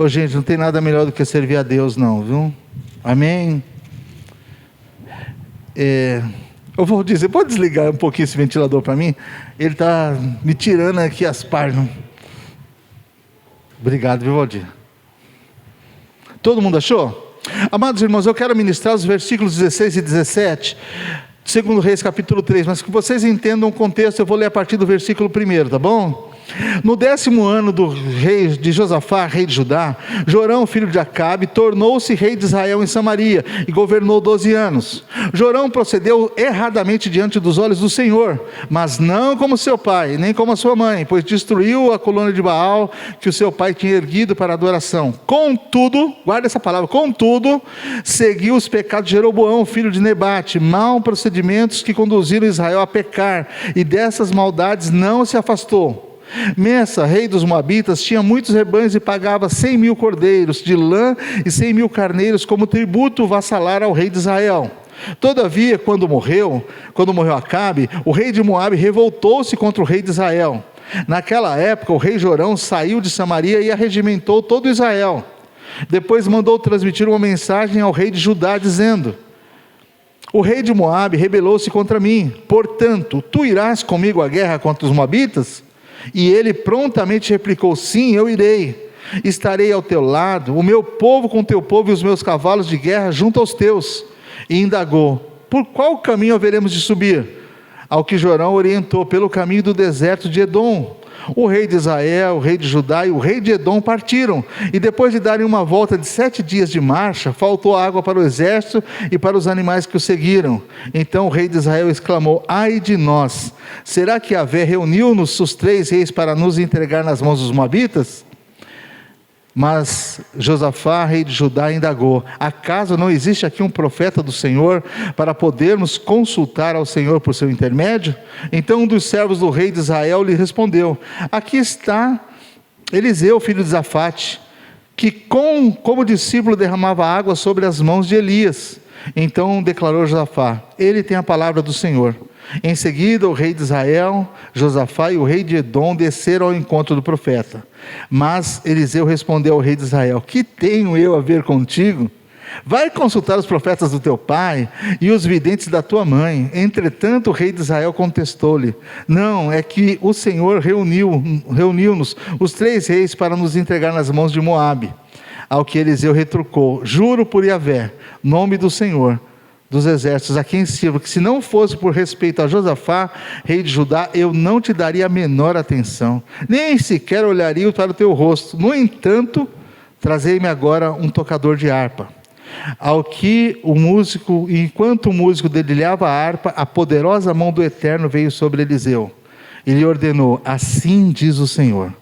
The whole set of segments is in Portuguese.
Ô gente, não tem nada melhor do que servir a Deus não, viu? Amém? Eu vou dizer, pode desligar um pouquinho esse ventilador para mim? Ele está me tirando aqui as páginas. Obrigado, viu, Valdir? Todo mundo achou? Amados irmãos, eu quero ministrar os versículos 16 e 17, segundo Reis capítulo 3, mas que vocês entendam o contexto, eu vou ler a partir do versículo 1, tá bom? No 10º ano do rei de Josafá, rei de Judá, Jorão, filho de Acabe, tornou-se rei de Israel em Samaria, e governou 12 anos. Jorão procedeu erradamente diante dos olhos do Senhor, mas não como seu pai, nem como a sua mãe, pois destruiu a coluna de Baal, que o seu pai tinha erguido para adoração. Contudo, guarda essa palavra, contudo, seguiu os pecados de Jeroboão, filho de Nebate, maus procedimentos que conduziram Israel a pecar, e dessas maldades não se afastou. Messa, rei dos Moabitas, tinha muitos rebanhos e pagava 100.000 cordeiros de lã e 100.000 carneiros como tributo vassalar ao rei de Israel. Todavia, quando morreu Acabe, o rei de Moabe revoltou-se contra o rei de Israel. Naquela época, o rei Jorão saiu de Samaria e arregimentou todo Israel. Depois mandou transmitir uma mensagem ao rei de Judá, dizendo: o rei de Moabe rebelou-se contra mim, portanto, tu irás comigo à guerra contra os Moabitas? E ele prontamente replicou: sim, eu irei, estarei ao teu lado, o meu povo com o teu povo e os meus cavalos de guerra junto aos teus. E indagou: por qual caminho haveremos de subir? Ao que Jorão orientou: pelo caminho do deserto de Edom. O rei de Israel, o rei de Judá e o rei de Edom partiram, e depois de darem uma volta de 7 dias de marcha, faltou água para o exército e para os animais que o seguiram. Então o rei de Israel exclamou: ai de nós, será que Yahvé reuniu-nos os 3 reis para nos entregar nas mãos dos Moabitas? Mas Josafá, rei de Judá, indagou: acaso não existe aqui um profeta do Senhor, para podermos consultar ao Senhor por seu intermédio? Então um dos servos do rei de Israel lhe respondeu: aqui está Eliseu, filho de Zafate, que como discípulo derramava água sobre as mãos de Elias. Então declarou Josafá: ele tem a palavra do Senhor. Em seguida, o rei de Israel, Josafá e o rei de Edom desceram ao encontro do profeta. Mas Eliseu respondeu ao rei de Israel: que tenho eu a ver contigo? Vai consultar os profetas do teu pai e os videntes da tua mãe. Entretanto, o rei de Israel contestou-lhe: não, é que o Senhor reuniu-nos, os 3 reis, para nos entregar nas mãos de Moabe. Ao que Eliseu retrucou: juro por Yahvé, nome do Senhor dos exércitos, a quem sirvo, que se não fosse por respeito a Josafá, rei de Judá, eu não te daria a menor atenção, nem sequer olharia para o teu rosto. No entanto, trazei-me agora um tocador de harpa. Ao que enquanto o músico dedilhava a harpa, a poderosa mão do Eterno veio sobre Eliseu. Ele ordenou: assim diz o Senhor,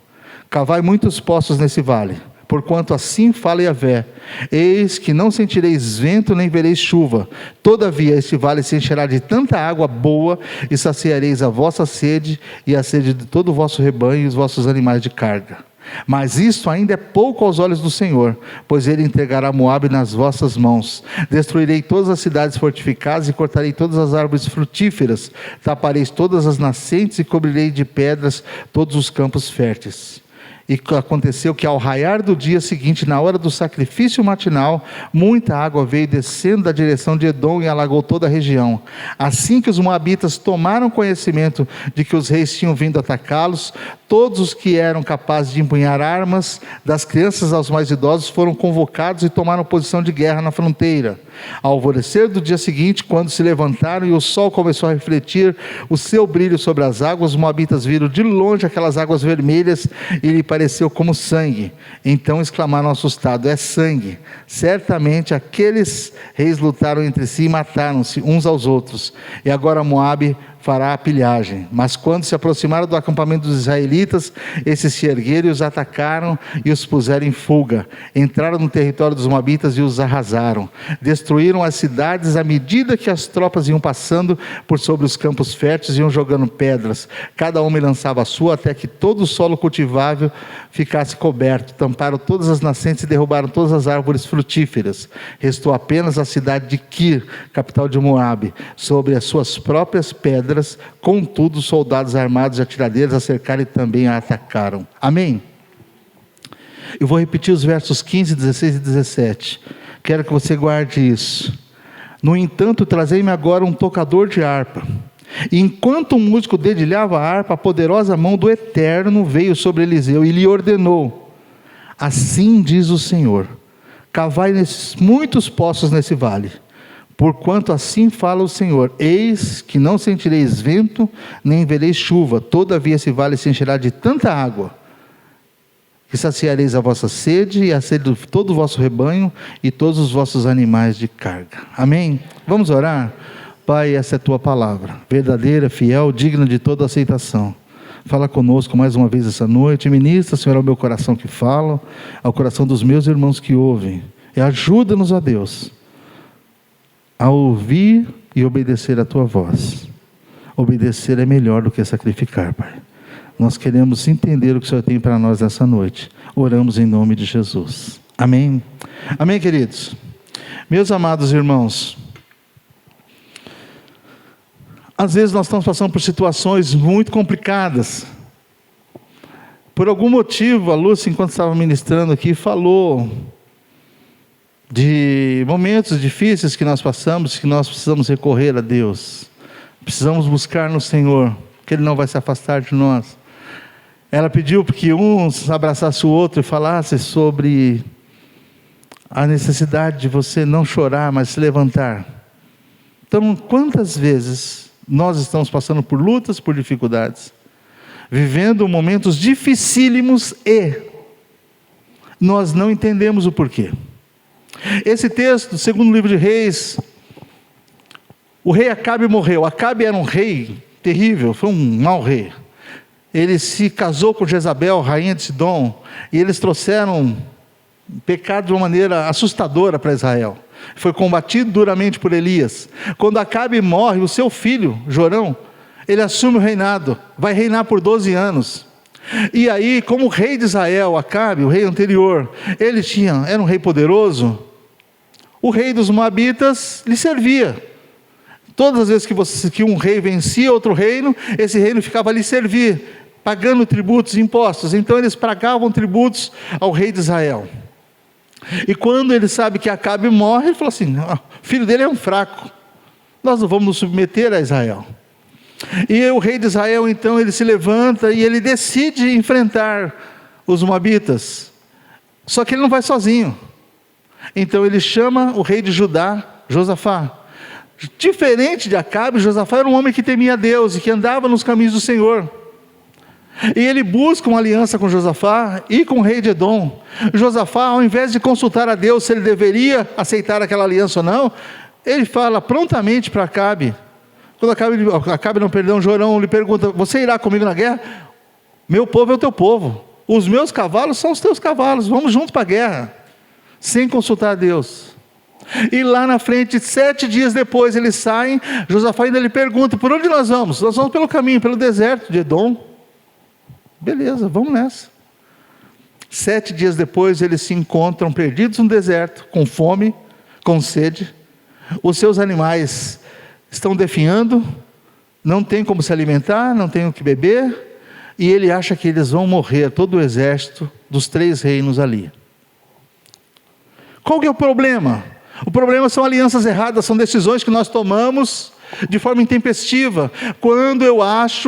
cavai muitos poços nesse vale, porquanto assim fala Yahvé: eis que não sentireis vento nem vereis chuva, todavia este vale se encherá de tanta água boa, e saciareis a vossa sede e a sede de todo o vosso rebanho e os vossos animais de carga. Mas isto ainda é pouco aos olhos do Senhor, pois ele entregará Moabe nas vossas mãos. Destruirei todas as cidades fortificadas e cortarei todas as árvores frutíferas, tapareis todas as nascentes e cobrirei de pedras todos os campos férteis. E aconteceu que ao raiar do dia seguinte, na hora do sacrifício matinal, muita água veio descendo da direção de Edom e alagou toda a região. Assim que os moabitas tomaram conhecimento de que os reis tinham vindo atacá-los, todos os que eram capazes de empunhar armas, das crianças aos mais idosos, foram convocados e tomaram posição de guerra na fronteira. Ao alvorecer do dia seguinte, quando se levantaram e o sol começou a refletir o seu brilho sobre as águas, os moabitas viram de longe aquelas águas vermelhas e lhe pareceu como sangue. Então exclamaram assustados: é sangue. Certamente aqueles reis lutaram entre si e mataram-se uns aos outros. E agora Moabe fará a pilhagem. Mas quando se aproximaram do acampamento dos israelitas, esses se ergueram e os atacaram e os puseram em fuga. Entraram no território dos moabitas e os arrasaram. Destruíram as cidades à medida que as tropas iam passando por sobre os campos férteis e iam jogando pedras. Cada homem lançava a sua, até que todo o solo cultivável ficasse coberto. Tamparam todas as nascentes e derrubaram todas as árvores frutíferas. Restou apenas a cidade de Kir, capital de Moabe, sobre as suas próprias pedras. Contudo, soldados armados e atiradeiros a cercaram e também a atacaram. Amém? Eu vou repetir os versos 15, 16 e 17. Quero que você guarde isso. No entanto, trazei-me agora um tocador de harpa. E enquanto o músico dedilhava a harpa, a poderosa mão do Eterno veio sobre Eliseu e lhe ordenou: assim diz o Senhor, cavai muitos poços nesse vale, porquanto assim fala o Senhor, eis que não sentireis vento, nem vereis chuva, todavia esse vale se encherá de tanta água, que saciareis a vossa sede e a sede de todo o vosso rebanho e todos os vossos animais de carga. Amém? Vamos orar? Pai, essa é a tua palavra, verdadeira, fiel, digna de toda aceitação. Fala conosco mais uma vez essa noite, ministra, Senhor, ao meu coração que fala, ao coração dos meus irmãos que ouvem, e ajuda-nos, ó Deus, a ouvir e obedecer a tua voz. Obedecer é melhor do que sacrificar, Pai. Nós queremos entender o que o Senhor tem para nós nessa noite. Oramos em nome de Jesus. Amém? Amém, queridos? Meus amados irmãos, às vezes nós estamos passando por situações muito complicadas. Por algum motivo, a Lúcia, enquanto estava ministrando aqui, falou de momentos difíceis que nós passamos, que nós precisamos recorrer a Deus. Precisamos buscar no Senhor, que Ele não vai se afastar de nós. Ela pediu que um abraçasse o outro e falasse sobre a necessidade de você não chorar, mas se levantar. Então, quantas vezes nós estamos passando por lutas, por dificuldades, vivendo momentos dificílimos e nós não entendemos o porquê. Esse texto, segundo o livro de Reis, o rei Acabe morreu. Acabe era um rei terrível, foi um mau rei. Ele se casou com Jezabel, rainha de Sidom, e eles trouxeram pecado de uma maneira assustadora para Israel. Foi combatido duramente por Elias. Quando Acabe morre, o seu filho, Jorão, ele assume o reinado, vai reinar por 12 anos. E aí, como rei de Israel, Acabe, o rei anterior, ele era um rei poderoso, o rei dos Moabitas lhe servia. Todas as vezes que um rei vencia outro reino, esse reino ficava a lhe servir, pagando tributos e impostos. Então eles pagavam tributos ao rei de Israel. E quando ele sabe que Acabe morre, ele fala assim: o filho dele é um fraco, nós não vamos nos submeter a Israel. E o rei de Israel, então, ele se levanta e ele decide enfrentar os Moabitas. Só que ele não vai sozinho. Então ele chama o rei de Judá, Josafá. Diferente de Acabe, Josafá era um homem que temia a Deus e que andava nos caminhos do Senhor. E ele busca uma aliança com Josafá e com o rei de Edom. Josafá, ao invés de consultar a Deus se ele deveria aceitar aquela aliança ou não, ele fala prontamente para Acabe. Quando Jorão lhe pergunta: você irá comigo na guerra? Meu povo é o teu povo, os meus cavalos são os teus cavalos, vamos juntos para a guerra, sem consultar a Deus. E lá na frente, 7 dias depois, eles saem. Josafá ainda lhe pergunta: por onde nós vamos? Nós vamos pelo caminho, pelo deserto de Edom. Beleza, vamos nessa. 7 dias depois, eles se encontram perdidos no deserto, com fome, com sede. Os seus animais estão definhando, não tem como se alimentar, não tem o que beber, e ele acha que eles vão morrer, todo o exército dos 3 reinos ali. Qual que é o problema? O problema são alianças erradas, são decisões que nós tomamos de forma intempestiva. Quando eu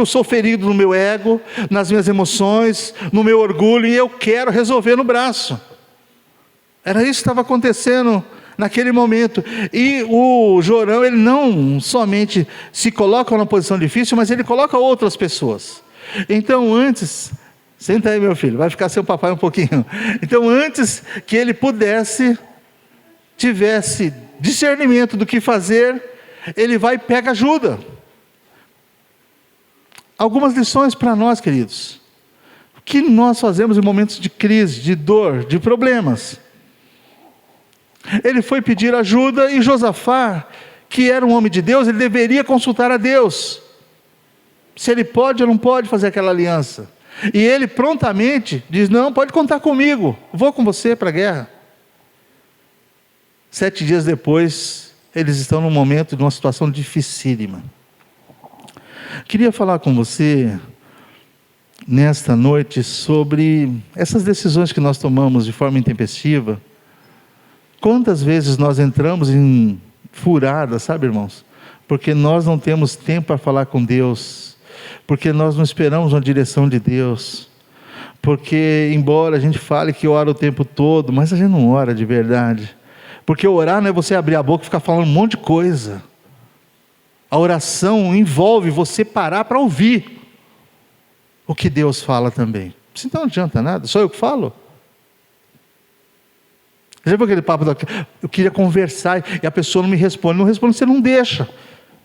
sou ferido no meu ego, nas minhas emoções, no meu orgulho, e eu quero resolver no braço. Era isso que estava acontecendo naquele momento. E o Jorão, ele não somente se coloca numa posição difícil, mas ele coloca outras pessoas. Então antes, senta aí meu filho, vai ficar seu papai um pouquinho. Então antes que ele tivesse discernimento do que fazer, ele vai e pega ajuda. Algumas lições para nós, queridos. O que nós fazemos em momentos de crise, de dor, de problemas? Ele foi pedir ajuda, e Josafá, que era um homem de Deus, ele deveria consultar a Deus, se ele pode ou não pode fazer aquela aliança. E ele prontamente diz: não, pode contar comigo, vou com você para a guerra. 7 dias depois, eles estão num momento de uma situação dificílima. Queria falar com você nesta noite sobre essas decisões que nós tomamos de forma intempestiva. Quantas vezes nós entramos em furada, sabe, irmãos? Porque nós não temos tempo para falar com Deus, porque nós não esperamos uma direção de Deus, porque embora a gente fale que ora o tempo todo, mas a gente não ora de verdade, porque orar não é você abrir a boca e ficar falando um monte de coisa. A oração envolve você parar para ouvir o que Deus fala também. Isso não adianta nada, só eu que falo. Já viu aquele papo eu queria conversar e a pessoa não me responde? Não responde, você não deixa.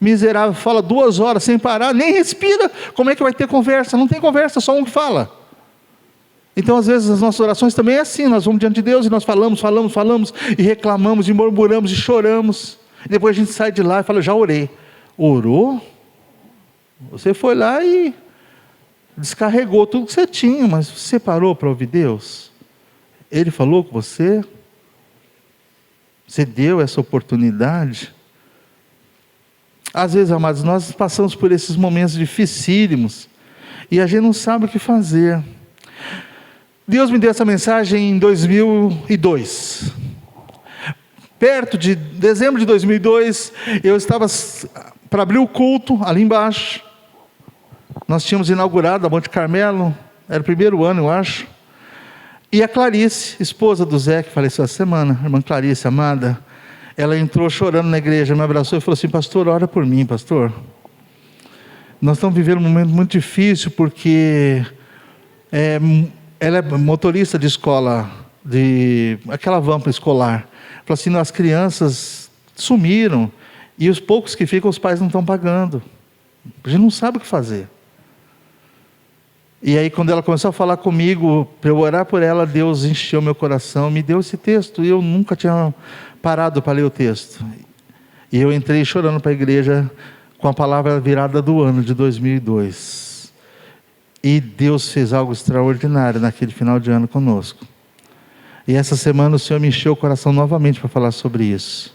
Miserável, fala 2 horas sem parar, nem respira. Como é que vai ter conversa? Não tem conversa, só um que fala. Então às vezes as nossas orações também é assim. Nós vamos diante de Deus e nós falamos e reclamamos e murmuramos e choramos. E depois a gente sai de lá e fala, já orei. Orou? Você foi lá e descarregou tudo que você tinha, mas você parou para ouvir Deus? Ele falou com você? Você deu essa oportunidade? Às vezes, amados, nós passamos por esses momentos dificílimos e a gente não sabe o que fazer. Deus me deu essa mensagem em 2002. Perto de dezembro de 2002, eu estava para abrir o culto ali embaixo. Nós tínhamos inaugurado a Monte Carmelo, era o primeiro ano, eu acho. E a Clarice, esposa do Zé, que faleceu essa semana, a irmã Clarice, amada, ela entrou chorando na igreja, me abraçou e falou assim, pastor, ora por mim, pastor. Nós estamos vivendo um momento muito difícil, porque ela é motorista de escola, aquela van para escolar. Falou assim, as crianças sumiram, e os poucos que ficam, os pais não estão pagando. A gente não sabe o que fazer. E aí quando ela começou a falar comigo, para eu orar por ela, Deus encheu meu coração, me deu esse texto, e eu nunca tinha parado para ler o texto. E eu entrei chorando para a igreja, com a palavra virada do ano de 2002. E Deus fez algo extraordinário naquele final de ano conosco. E essa semana o Senhor me encheu o coração novamente para falar sobre isso.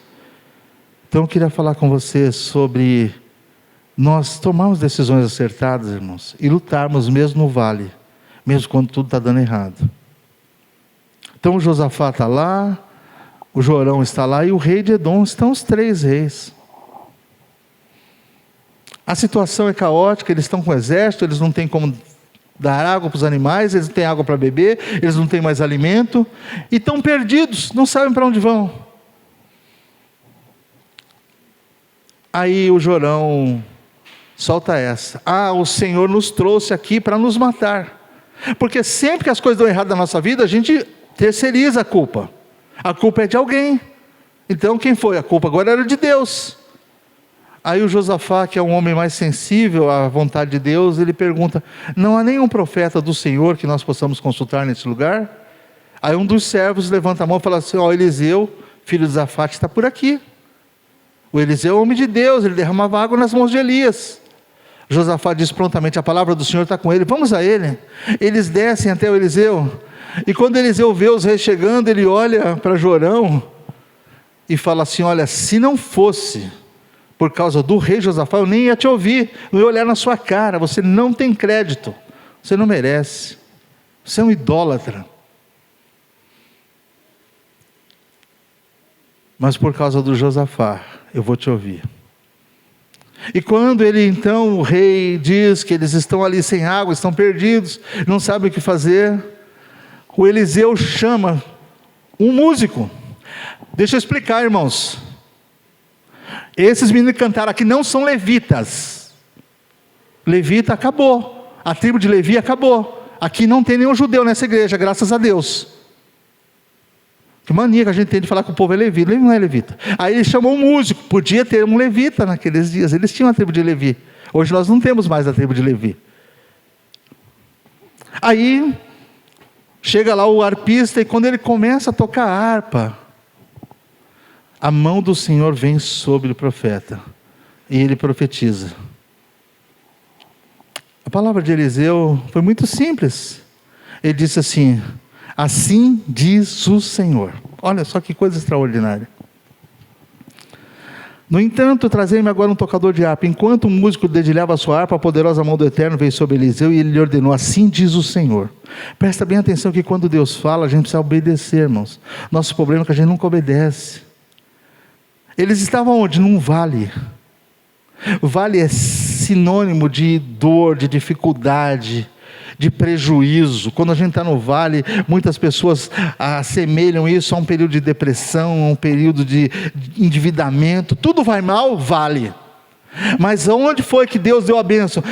Então eu queria falar com você sobre nós tomarmos decisões acertadas, irmãos, e lutarmos mesmo no vale, mesmo quando tudo está dando errado. Então o Josafá está lá, o Jorão está lá e o rei de Edom, estão os 3 reis. A situação é caótica, eles estão com o exército, eles não têm como dar água para os animais, eles não têm água para beber, eles não têm mais alimento, e estão perdidos, não sabem para onde vão. Aí o Jorão solta essa, o Senhor nos trouxe aqui para nos matar, porque sempre que as coisas dão errado na nossa vida, a gente terceiriza a culpa é de alguém, então quem foi? A culpa agora era de Deus. Aí o Josafá, que é um homem mais sensível à vontade de Deus, ele pergunta, não há nenhum profeta do Senhor que nós possamos consultar nesse lugar? Aí um dos servos levanta a mão e fala assim, Eliseu, filho de Zafate, está por aqui. O Eliseu é homem de Deus, ele derramava água nas mãos de Elias. Josafá diz prontamente, a palavra do Senhor está com ele, vamos a ele. Eles descem até o Eliseu, e quando Eliseu vê os reis chegando, ele olha para Jorão, e fala assim, olha, se não fosse por causa do rei Josafá, eu nem ia te ouvir, não ia olhar na sua cara, você não tem crédito, você não merece, você é um idólatra. Mas por causa do Josafá, eu vou te ouvir. E quando ele então, o rei diz que eles estão ali sem água, estão perdidos, não sabem o que fazer, o Eliseu chama um músico. Deixa eu explicar, irmãos. Esses meninos que cantaram aqui não são levitas. Levita acabou, a tribo de Levi acabou. Aqui não tem nenhum judeu nessa igreja, graças a Deus. Que mania que a gente tem de falar que o povo é levita. Ele não é levita. Aí ele chamou um músico. Podia ter um levita naqueles dias. Eles tinham a tribo de Levi. Hoje nós não temos mais a tribo de Levi. Aí chega lá o arpista, e quando ele começa a tocar a harpa, a mão do Senhor vem sobre o profeta, e ele profetiza. A palavra de Eliseu foi muito simples. Ele disse assim, assim diz o Senhor. Olha só que coisa extraordinária. No entanto, trazei-me agora um tocador de harpa. Enquanto o músico dedilhava a sua harpa, a poderosa mão do Eterno veio sobre Eliseu e ele lhe ordenou: assim diz o Senhor. Presta bem atenção que quando Deus fala, a gente precisa obedecer, irmãos. Nosso problema é que a gente nunca obedece. Eles estavam onde? Num vale. O vale é sinônimo de dor, de dificuldade, de prejuízo. Quando a gente está no vale, muitas pessoas assemelham isso a um período de depressão, a um período de endividamento. Tudo vai mal, vale. Mas onde foi que Deus deu a bênção?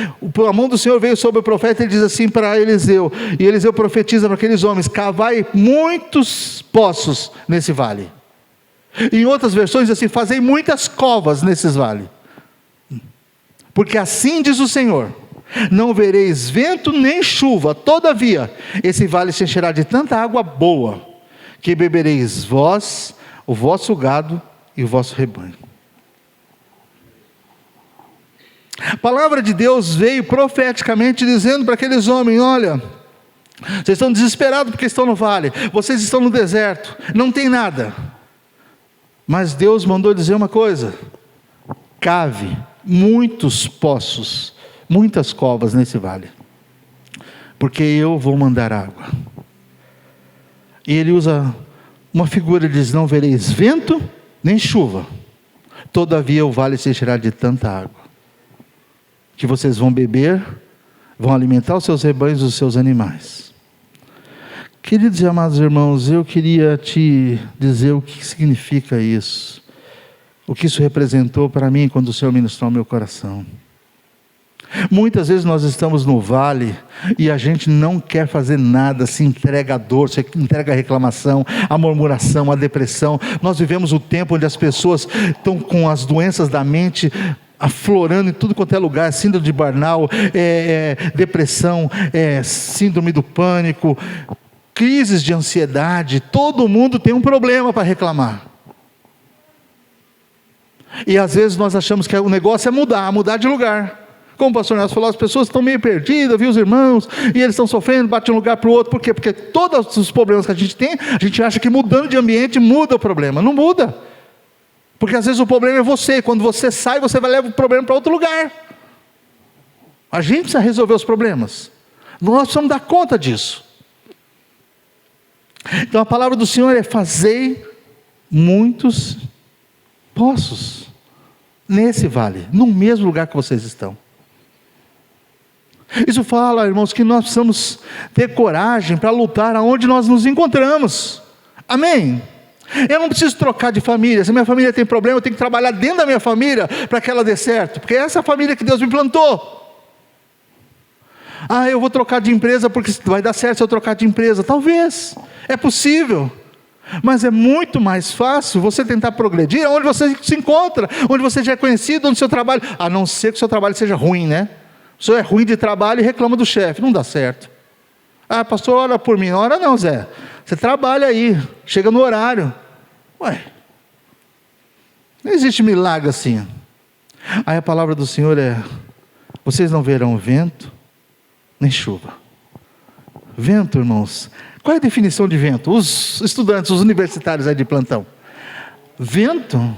A mão do Senhor veio sobre o profeta e ele diz assim para Eliseu, e Eliseu profetiza para aqueles homens: cavai muitos poços nesse vale. Em outras versões diz assim: fazei muitas covas nesses vales. Porque assim diz o Senhor: não vereis vento nem chuva, todavia esse vale se encherá de tanta água boa, que bebereis vós, o vosso gado e o vosso rebanho. A palavra de Deus veio profeticamente dizendo para aqueles homens: olha, vocês estão desesperados porque estão no vale, vocês estão no deserto, não tem nada. Mas Deus mandou dizer uma coisa: cave muitos poços, muitas covas nesse vale, porque eu vou mandar água. E ele usa uma figura, ele diz: não vereis vento nem chuva, todavia o vale se encherá de tanta água, que vocês vão beber, vão alimentar os seus rebanhos e os seus animais. Queridos e amados irmãos, eu queria te dizer o que significa isso, o que isso representou para mim quando o Senhor ministrou ao meu coração. Muitas vezes nós estamos no vale e a gente não quer fazer nada, se entrega à dor, se entrega à reclamação, à murmuração, à depressão. Nós vivemos o tempo onde as pessoas estão com as doenças da mente aflorando em tudo quanto é lugar: síndrome de burnout, depressão, síndrome do pânico, crises de ansiedade. Todo mundo tem um problema para reclamar. E às vezes nós achamos que o negócio é mudar de lugar. Como o pastor Nelson falou, as pessoas estão meio perdidas, viu, os irmãos, e eles estão sofrendo, bate de um lugar para o outro. Por quê? Porque todos os problemas que a gente tem, a gente acha que mudando de ambiente muda o problema. Não muda. Porque às vezes o problema é você, e quando você sai, você vai levar o problema para outro lugar. A gente precisa resolver os problemas. Nós precisamos dar conta disso. Então a palavra do Senhor é: fazei muitos poços nesse vale, no mesmo lugar que vocês estão. Isso fala, irmãos, que nós precisamos ter coragem para lutar aonde nós nos encontramos. Amém? Eu não preciso trocar de família. Se minha família tem problema, eu tenho que trabalhar dentro da minha família para que ela dê certo, porque é essa família que Deus me plantou. Eu vou trocar de empresa porque vai dar certo se eu trocar de empresa. Talvez, é possível. Mas é muito mais fácil você tentar progredir onde você se encontra, onde você já é conhecido, onde o seu trabalho, a não ser que o seu trabalho seja ruim, né? O senhor é ruim de trabalho e reclama do chefe, não dá certo. Pastor, ora por mim. Ora não, Zé, você trabalha aí, chega no horário. Não existe milagre assim. Aí a palavra do Senhor é: vocês não verão vento nem chuva. Vento, irmãos, qual é a definição de vento? Os estudantes, os universitários aí de plantão: vento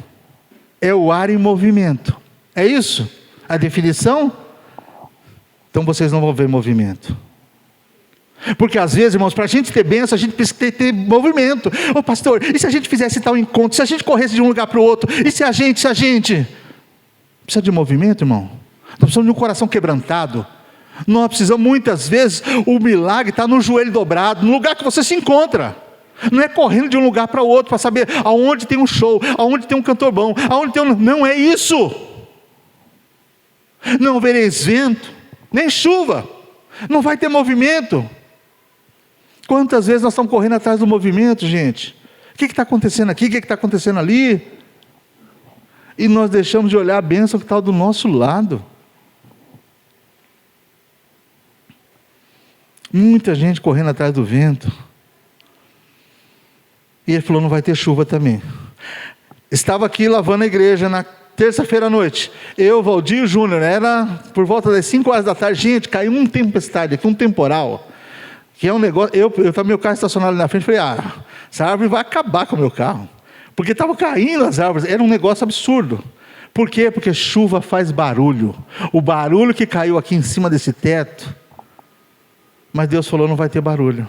é o ar em movimento. É isso? A definição? Então vocês não vão ver movimento. Porque às vezes, irmãos, para a gente ter bênção, a gente precisa ter movimento. Pastor, e se a gente fizesse tal encontro? Se a gente corresse de um lugar para o outro? E se a gente? Precisa de movimento, irmão? Nós precisamos de um coração quebrantado. Nós precisamos, muitas vezes, o milagre está no joelho dobrado, no lugar que você se encontra. Não é correndo de um lugar para o outro para saber aonde tem um show, aonde tem um cantor bom, aonde tem um... Não é isso. Não vereis vento nem chuva, não vai ter movimento. Quantas vezes nós estamos correndo atrás do movimento, gente? O que está acontecendo aqui? O que está acontecendo ali? E nós deixamos de olhar a bênção que está do nosso lado. Muita gente correndo atrás do vento. E ele falou: não vai ter chuva também. Estava aqui lavando a igreja na terça-feira à noite. Eu, Valdir Júnior, era por volta das 5 horas da tarde. Gente, caiu uma tempestade aqui, um temporal. Que é um negócio. Eu estava meu carro estacionado ali na frente. Falei: essa árvore vai acabar com o meu carro. Porque estava caindo as árvores. Era um negócio absurdo. Por quê? Porque chuva faz barulho. O barulho que caiu aqui em cima desse teto, mas Deus falou, não vai ter barulho.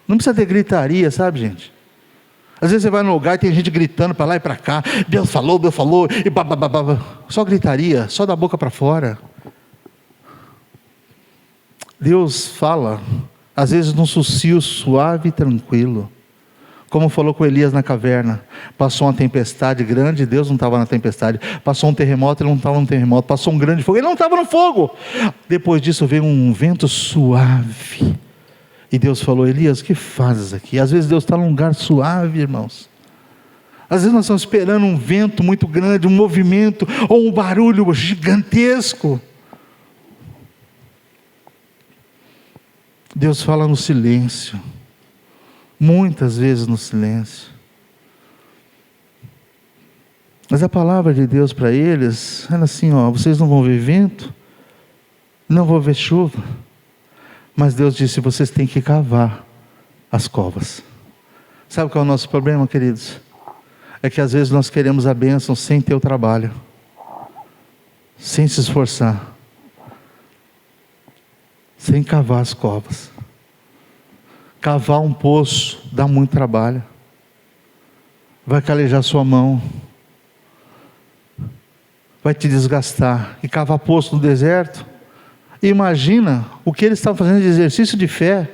Não precisa ter gritaria, sabe, gente? Às vezes você vai no lugar e tem gente gritando para lá e para cá, Deus falou, e babababa. Só gritaria, só da boca para fora. Deus fala, às vezes num sussurro suave e tranquilo. Como falou com Elias na caverna. Passou uma tempestade grande, Deus não estava na tempestade. Passou um terremoto, ele não estava no terremoto. Passou um grande fogo, ele não estava no fogo. Depois disso veio um vento suave. E Deus falou, Elias, o que fazes aqui? Às vezes Deus está num lugar suave, irmãos. Às vezes nós estamos esperando um vento muito grande, um movimento, ou um barulho gigantesco. Deus fala no silêncio. Muitas vezes no silêncio. Mas a palavra de Deus para eles era assim, vocês não vão ver vento, não vão ver chuva, mas Deus disse, vocês têm que cavar as covas. Sabe qual é o nosso problema, queridos? É que às vezes nós queremos a bênção sem ter o trabalho, sem se esforçar, sem cavar as covas. Cavar um poço dá muito trabalho, vai calejar sua mão, vai te desgastar. E cavar poço no deserto, imagina o que eles estavam fazendo de exercício de fé,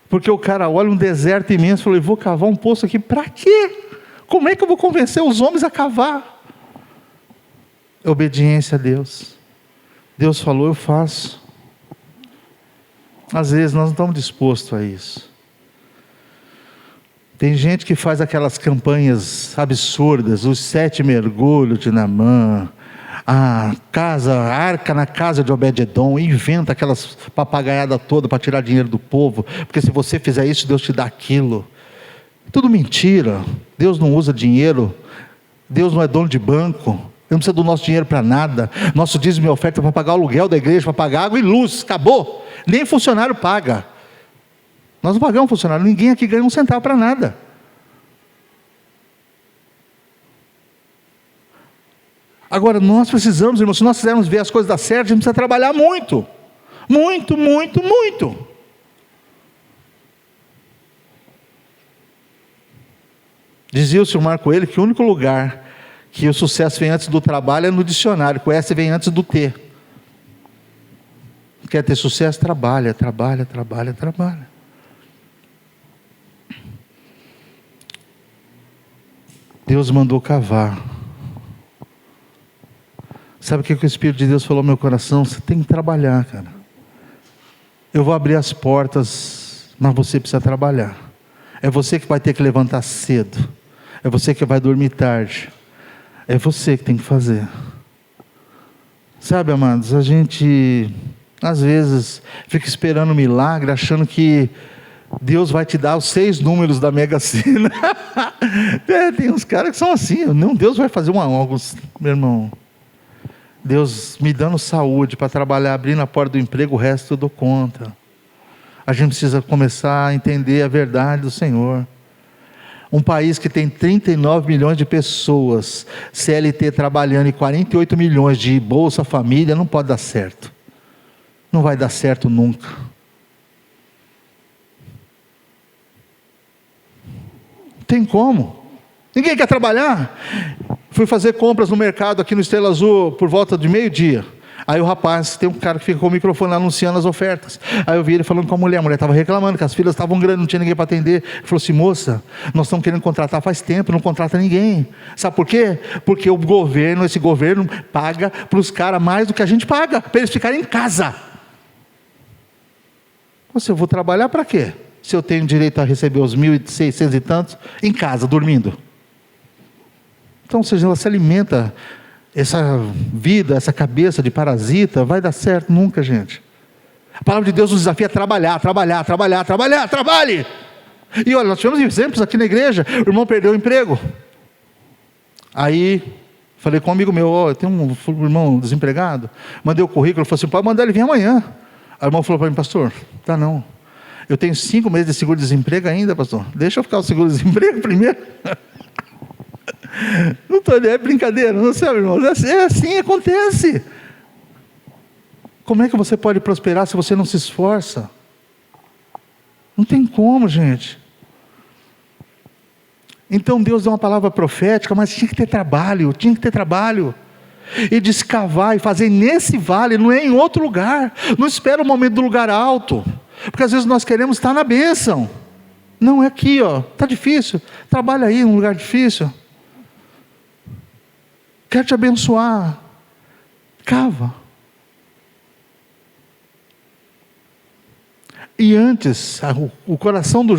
porque o cara olha um deserto imenso e falou, eu vou cavar um poço aqui, para quê? Como é que eu vou convencer os homens a cavar? Obediência a Deus. Deus falou, eu faço. Às vezes nós não estamos dispostos a isso. Tem gente que faz aquelas campanhas absurdas, os 7 mergulhos de Naamã, a arca na casa de Obed-edom, inventa aquelas papagaiadas todas para tirar dinheiro do povo, porque se você fizer isso, Deus te dá aquilo. Tudo mentira. Deus não usa dinheiro, Deus não é dono de banco, Ele não precisa do nosso dinheiro para nada. Nosso dízimo e oferta para pagar o aluguel da igreja, para pagar água e luz, acabou. Nem funcionário paga. Nós não pagamos funcionário, ninguém aqui ganha um centavo para nada. Agora nós precisamos, irmãos, se nós quisermos ver as coisas dar certo, a gente precisa trabalhar muito. Muito, muito, muito. Dizia o senhor Marco Coelho que o único lugar que o sucesso vem antes do trabalho é no dicionário, que o S vem antes do T. Quer ter sucesso? Trabalha, trabalha, trabalha, trabalha. Deus mandou cavar. Sabe o que o Espírito de Deus falou no meu coração? Você tem que trabalhar, cara. Eu vou abrir as portas, mas você precisa trabalhar. É você que vai ter que levantar cedo. É você que vai dormir tarde. É você que tem que fazer. Sabe, amados, a gente às vezes fica esperando um milagre, achando que Deus vai te dar os 6 números da Mega Sena. Tem uns caras que são assim, não, Deus vai fazer algo, meu irmão. Deus me dando saúde para trabalhar, abrindo a porta do emprego, o resto eu dou conta. A gente precisa começar a entender a verdade do Senhor. Um país que tem 39 milhões de pessoas, CLT trabalhando, e 48 milhões de Bolsa Família, não pode dar certo. Não vai dar certo nunca. Tem como? Ninguém quer trabalhar. Fui fazer compras no mercado aqui no Estrela Azul por volta de 12:00. Aí o rapaz, tem um cara que fica com o microfone anunciando as ofertas. Aí eu vi ele falando com a mulher estava reclamando que as filas estavam grandes, não tinha ninguém para atender. Ele falou assim, moça, nós estamos querendo contratar faz tempo, não contrata ninguém. Sabe por quê? Porque o governo, esse governo paga para os caras mais do que a gente paga, para eles ficarem em casa. Você, eu vou trabalhar para quê? Se eu tenho direito a receber os 1.600 e tantos em casa, dormindo. Então, ou seja, ela se alimenta, essa vida, essa cabeça de parasita, vai dar certo? Nunca, gente. A palavra de Deus nos desafia a trabalhar, trabalhar, trabalhar, trabalhar, trabalhe. E olha, nós tivemos exemplos aqui na igreja, o irmão perdeu o emprego. Aí, falei com um amigo meu, eu tenho um irmão desempregado, mandei o currículo, ele falou assim, pode mandar ele vir amanhã. Aí o irmão falou para mim, pastor, tá não. Eu tenho 5 meses de seguro-desemprego ainda, pastor. Deixa eu ficar o seguro-desemprego primeiro. Não estou, é brincadeira, não sabe, irmãos? É assim, acontece. Como é que você pode prosperar se você não se esforça? Não tem como, gente. Então Deus deu uma palavra profética, mas tinha que ter trabalho, E de escavar e fazer nesse vale, não é em outro lugar. Não espera o momento do lugar alto, porque às vezes nós queremos estar na bênção. Não, é aqui, está difícil, trabalha aí num lugar difícil. Quer te abençoar, cava. E antes, o coração do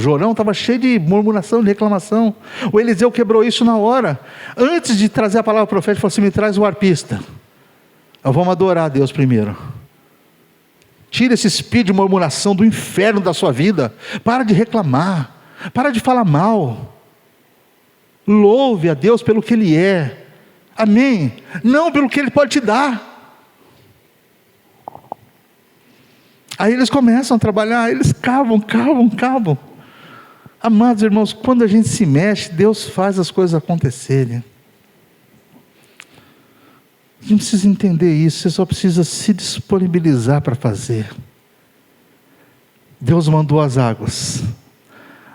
Jorão estava cheio de murmuração, de reclamação. O Eliseu quebrou isso na hora. Antes de trazer a palavra profética, ele falou assim: me traz o arpista. Vamos adorar a Deus primeiro. Tira esse espírito de murmuração do inferno da sua vida. Para de reclamar. Para de falar mal. Louve a Deus pelo que Ele é. Amém? Não pelo que Ele pode te dar. Aí eles começam a trabalhar, eles cavam. Amados irmãos, quando a gente se mexe, Deus faz as coisas acontecerem. A gente precisa entender isso, você só precisa se disponibilizar para fazer. Deus mandou as águas.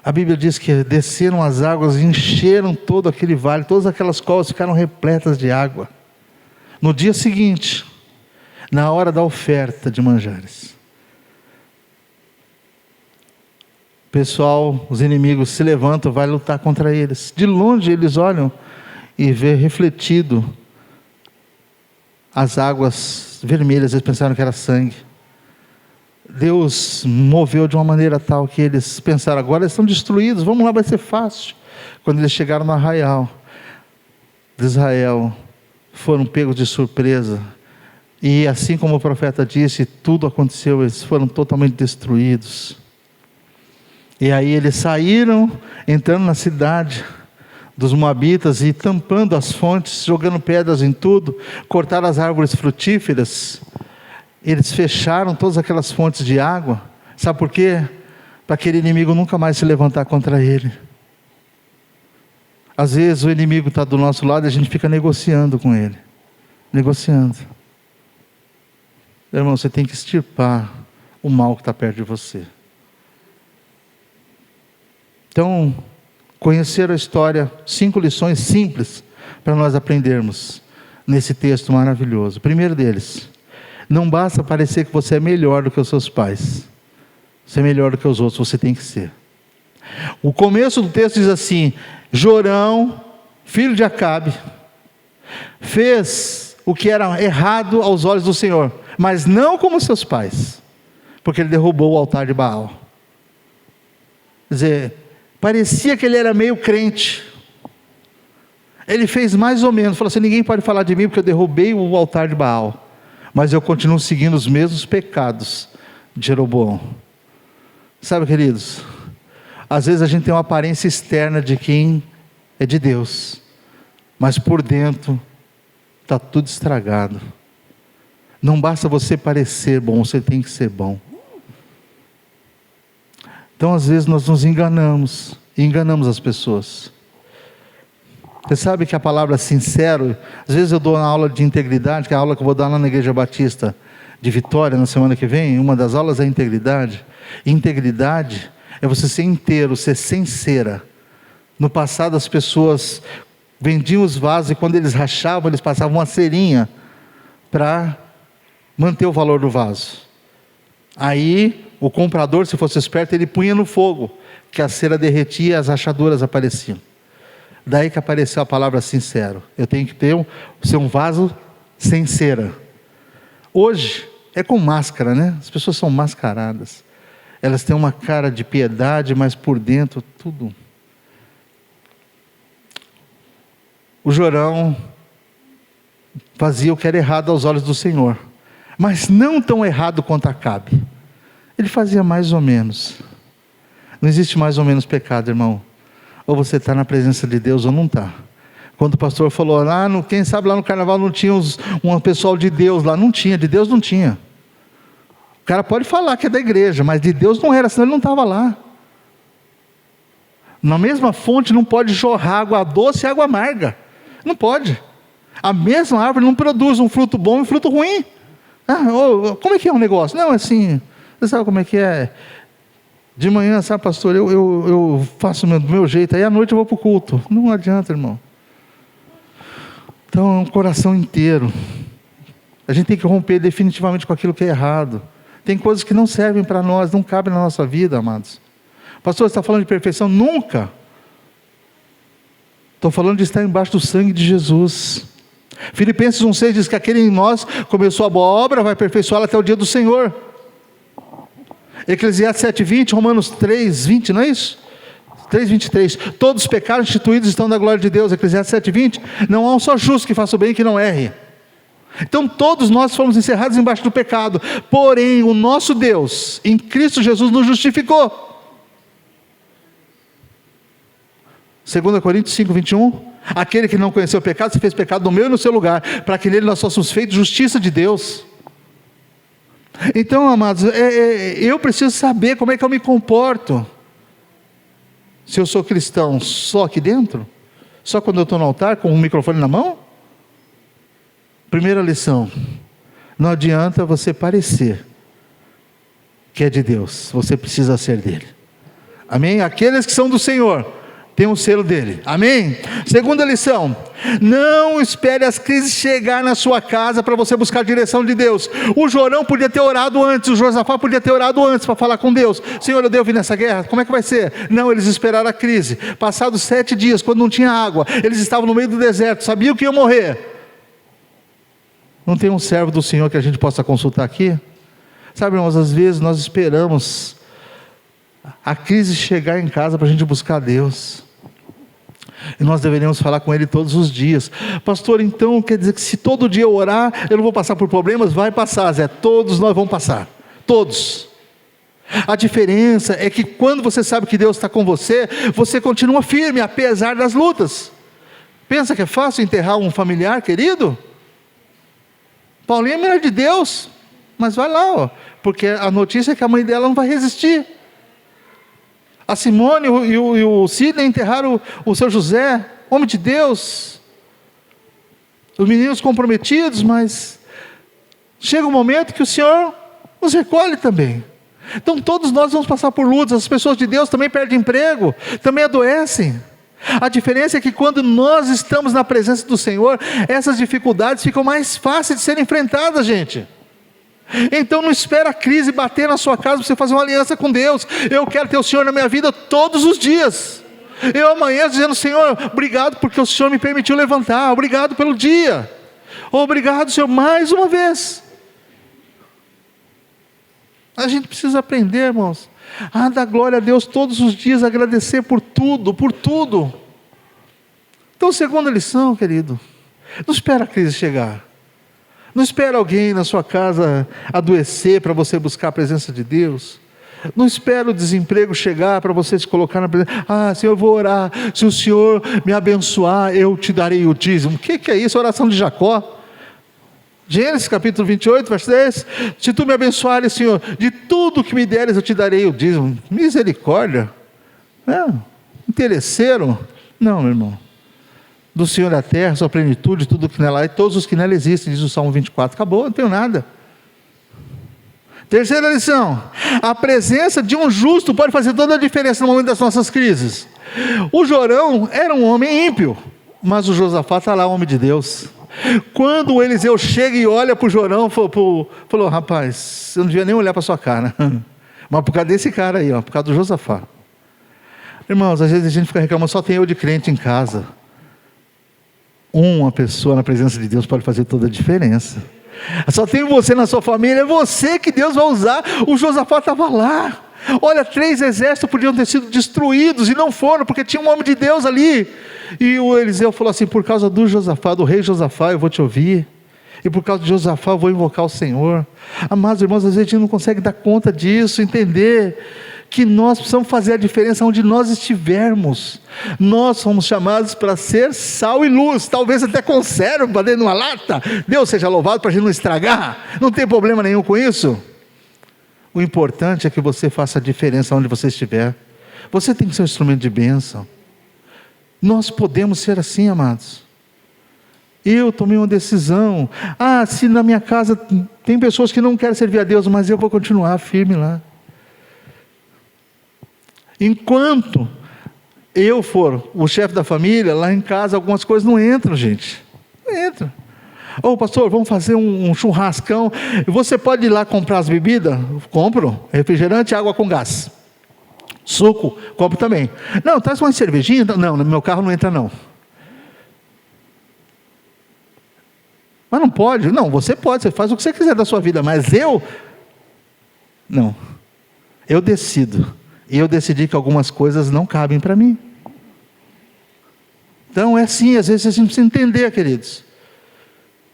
A Bíblia diz que desceram as águas e encheram todo aquele vale, todas aquelas covas ficaram repletas de água. No dia seguinte, na hora da oferta de manjares, pessoal, os inimigos se levantam, vai lutar contra eles. De longe eles olham e vê refletido as águas vermelhas, eles pensaram que era sangue. Deus moveu de uma maneira tal que eles pensaram: agora eles estão destruídos, vamos lá, vai ser fácil. Quando eles chegaram no arraial de Israel, foram pegos de surpresa. E assim como o profeta disse, tudo aconteceu, eles foram totalmente destruídos. E aí eles saíram, entrando na cidade dos Moabitas e tampando as fontes, jogando pedras em tudo, cortaram as árvores frutíferas. Eles fecharam todas aquelas fontes de água. Sabe por quê? Para aquele inimigo nunca mais se levantar contra ele. Às vezes o inimigo está do nosso lado e a gente fica negociando com ele. Negociando. Irmão, você tem que extirpar o mal que está perto de você. Então, conhecer a história, 5 lições simples para nós aprendermos nesse texto maravilhoso. O primeiro deles: não basta parecer que você é melhor do que os seus pais. Você é melhor do que os outros, você tem que ser. O começo do texto diz assim: Jorão, filho de Acabe, fez o que era errado aos olhos do Senhor, mas não como seus pais, porque ele derrubou o altar de Baal. Quer dizer, parecia que ele era meio crente. Ele fez mais ou menos, falou assim: ninguém pode falar de mim porque eu derrubei o altar de Baal, mas eu continuo seguindo os mesmos pecados de Jeroboão. Sabe, queridos, às vezes a gente tem uma aparência externa de quem é de Deus, mas por dentro está tudo estragado. Não basta você parecer bom, você tem que ser bom. Então às vezes nós nos enganamos, e enganamos as pessoas. Você sabe que a palavra sincero, às vezes eu dou uma aula de integridade, que é a aula que eu vou dar lá na Igreja Batista de Vitória, na semana que vem, uma das aulas é integridade. Integridade é você ser inteiro, ser sincera. No passado as pessoas vendiam os vasos e quando eles rachavam, eles passavam uma cerinha para manter o valor do vaso. Aí o comprador, se fosse esperto, ele punha no fogo, que a cera derretia e as rachaduras apareciam. Daí que apareceu a palavra sincero. Eu tenho que ser um vaso sem cera. Hoje é com máscara, né? As pessoas são mascaradas. Elas têm uma cara de piedade, mas por dentro tudo. O Jorão fazia o que era errado aos olhos do Senhor, mas não tão errado quanto Acabe. Ele fazia mais ou menos. Não existe mais ou menos pecado, irmão. Ou você está na presença de Deus ou não está. Quando o pastor falou, quem sabe lá no carnaval não tinha um pessoal de Deus lá. Não tinha, de Deus não tinha. O cara pode falar que é da igreja, mas de Deus não era, senão ele não estava lá. Na mesma fonte não pode jorrar água doce e água amarga. Não pode. A mesma árvore não produz um fruto bom e um fruto ruim. Como é que é um negócio? Não, assim, você sabe como é que é? De manhã, sabe, pastor, eu faço do meu jeito, aí à noite eu vou para o culto. Não adianta, irmão. Então, é um coração inteiro. A gente tem que romper definitivamente com aquilo que é errado. Tem coisas que não servem para nós, não cabem na nossa vida, amados. Pastor, você está falando de perfeição? Nunca. Estou falando de estar embaixo do sangue de Jesus. Filipenses 1,6 diz que aquele em nós começou a boa obra, vai aperfeiçoá-la até o dia do Senhor. Eclesiastes 7,20, Romanos 3,20, não é isso? 3,23, todos os pecados instituídos estão da glória de Deus. Eclesiastes 7,20, não há um só justo que faça o bem e que não erre. Então todos nós fomos encerrados embaixo do pecado, porém o nosso Deus, em Cristo Jesus, nos justificou. 2 Coríntios 5,21, aquele que não conheceu o pecado, se fez pecado no meu e no seu lugar, para que nele nós fôssemos feitos justiça de Deus. Então, amados, eu preciso saber como é que eu me comporto. Se eu sou cristão só aqui dentro? Só quando eu estou no altar, com um microfone na mão? Primeira lição, não adianta você parecer que é de Deus, você precisa ser dele. Amém? Aqueles que são do Senhor tem um selo dele, amém? Segunda lição, não espere as crises chegar na sua casa para você buscar a direção de Deus. O Jorão podia ter orado antes, o Josafá podia ter orado antes para falar com Deus. Senhor, eu devo vir nessa guerra, como é que vai ser? Não, eles esperaram a crise. Passados 7 dias, quando não tinha água, eles estavam no meio do deserto, sabiam que iam morrer. Não tem um servo do Senhor que a gente possa consultar aqui? Sabe, irmãos, às vezes nós esperamos a crise chegar em casa para a gente buscar Deus. E nós deveríamos falar com Ele todos os dias. Pastor, então quer dizer que se todo dia eu orar, eu não vou passar por problemas? Vai passar, Zé, todos nós vamos passar, todos. A diferença é que quando você sabe que Deus está com você, você continua firme, apesar das lutas. Pensa que é fácil enterrar um familiar querido? Paulinha é mulher de Deus, mas vai lá, ó, porque a notícia é que a mãe dela não vai resistir. A Simone e o Sidney enterraram o seu José, homem de Deus, os meninos comprometidos, mas chega um momento que o Senhor nos recolhe também. Então todos nós vamos passar por lutas, as pessoas de Deus também perdem emprego, também adoecem. A diferença é que quando nós estamos na presença do Senhor, essas dificuldades ficam mais fáceis de serem enfrentadas, gente. Então não espera a crise bater na sua casa para você fazer uma aliança com Deus. Eu quero ter o Senhor na minha vida todos os dias. Eu amanhã dizendo, Senhor, obrigado porque o Senhor me permitiu levantar, obrigado pelo dia, obrigado, Senhor, mais uma vez. A gente precisa aprender, irmãos, a dar glória a Deus todos os dias, agradecer por tudo, por tudo. Então, segunda lição, querido, não espera a crise chegar. Não espera alguém na sua casa adoecer para você buscar a presença de Deus. Não espera o desemprego chegar para você se colocar na presença. Senhor, eu vou orar. Se o Senhor me abençoar, eu te darei o dízimo. O que é isso? A oração de Jacó. Gênesis capítulo 28, verso 10. Se tu me abençoares, Senhor, de tudo que me deres, eu te darei o dízimo. Misericórdia. Interesseiro? Não, meu irmão. Do Senhor é a terra, sua plenitude, tudo que nela há, e todos os que nela existem, diz o Salmo 24. Acabou, não tenho nada. Terceira lição, a presença de um justo pode fazer toda a diferença no momento das nossas crises. O Jorão era um homem ímpio, mas o Josafá está lá, homem de Deus. Quando o Eliseu chega e olha para o Jorão, falou, rapaz, eu não devia nem olhar para a sua cara, mas por causa desse cara aí, por causa do Josafá. Irmãos, às vezes a gente fica reclamando, só tem eu de crente em casa. Uma pessoa na presença de Deus pode fazer toda a diferença. Só tem você na sua família, é você que Deus vai usar. O Josafá estava lá. Olha, 3 exércitos podiam ter sido destruídos e não foram, porque tinha um homem de Deus ali. E o Eliseu falou assim, por causa do Josafá, do rei Josafá, eu vou te ouvir. E por causa de Josafá eu vou invocar o Senhor. Amados irmãos, às vezes a gente não consegue dar conta disso, entender que nós precisamos fazer a diferença onde nós estivermos. Nós somos chamados para ser sal e luz, talvez até conserva dentro de uma lata. Deus seja louvado para a gente não estragar, não tem problema nenhum com isso. O importante é que você faça a diferença onde você estiver. Você tem que ser um instrumento de bênção. Nós podemos ser assim, amados. Eu tomei uma decisão. Se na minha casa tem pessoas que não querem servir a Deus, mas eu vou continuar firme lá. Enquanto eu for o chefe da família, lá em casa algumas coisas não entram, gente. Não entram. Pastor, vamos fazer um churrascão. Você pode ir lá comprar as bebidas? Compro. Refrigerante e água com gás. Suco, compro também. Não, traz uma cervejinha? Não, no meu carro não entra não. Mas não pode? Não, você pode, você faz o que você quiser da sua vida, mas eu? Não. Eu decido. E eu decidi que algumas coisas não cabem para mim. Então é assim, às vezes a gente precisa entender, queridos.